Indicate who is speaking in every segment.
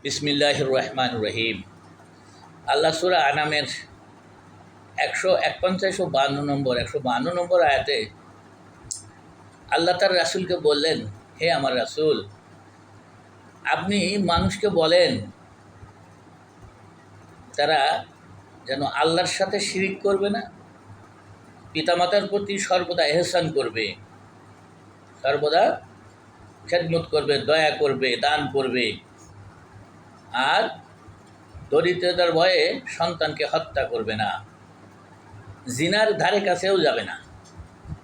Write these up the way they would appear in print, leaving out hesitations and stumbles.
Speaker 1: বিসমিল্লাহির রহমানির রহিম। আল্লাহ সূরা আনামের 151 নম্বর আয়াতে আল্লাহ তার রাসূলকে বললেন, হে আমার রাসূল, আপনি মানুষকে বলেন তারা যেন আল্লাহর সাথে শিরিক করবে না, পিতামাতার প্রতি সর্বদা এহসান করবে, সর্বদা খেদমত করবে, দয়া করবে, দান করবে, আর দরিদ্রতার ভয়ে সন্তানকে হত্যা করবে না, জিনার ধারে কাছেও যাবে না।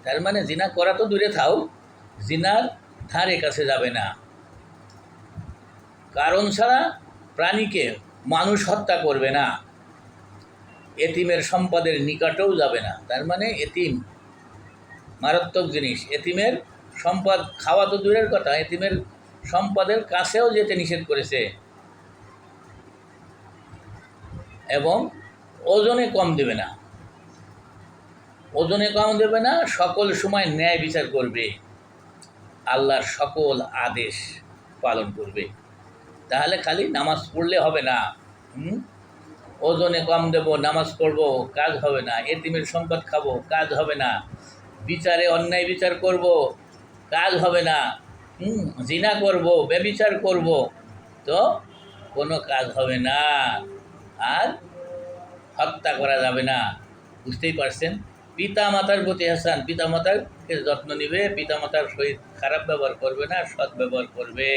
Speaker 1: তার মানে জিনা করা তো দূরে থাও, জিনার ধারে কাছে যাবে না, কারণ ছাড়া প্রাণীকে মানুষ হত্যা করবে না, এতিমের সম্পদের নিকটেও যাবে না। তার মানে এতিম মারাত্মক জিনিস, এতিমের সম্পদ খাওয়া তো দূরের কথা, এতিমের সম্পদের কাছেও যেতে নিষেধ করেছে, এবং ওজনে কম দেবে না, ওজনে কম দেবে না, সকল সময় ন্যায় বিচার করবে, আল্লাহর সকল আদেশ পালন করবে। তাহলে খালি নামাজ পড়লে হবে না, ওজনে কম দেব, নামাজ পড়বো, কাজ হবে না, এতিমের সম্পদ খাবো, কাজ হবে না, বিচারে অন্যায় বিচার করব, কাজ হবে না, জিনা করব, ব্যভিচার করব, তো কোনো কাজ হবে না, আর হত্যা করা যাবে না। বুঝতেই পারছেন? পিতা মাতার প্রতি এহসান, পিতা মাতারকে যত্ন নিবে, পিতা মাতার সহিত খারাপ ব্যবহার করবে না, সৎ ব্যবহার করবে।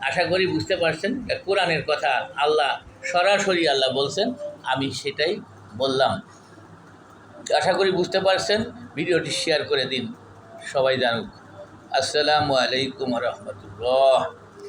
Speaker 1: আশা করি বুঝতে পারছেন, কোরআনের কথা আল্লাহ সরাসরি আল্লাহ বলছেন, আমি সেটাই বললাম। আশা করি বুঝতে পারছেন। ভিডিওটি শেয়ার করে দিন, সবাই জানুক। আসসালামু আলাইকুম রহমতুল্লাহ।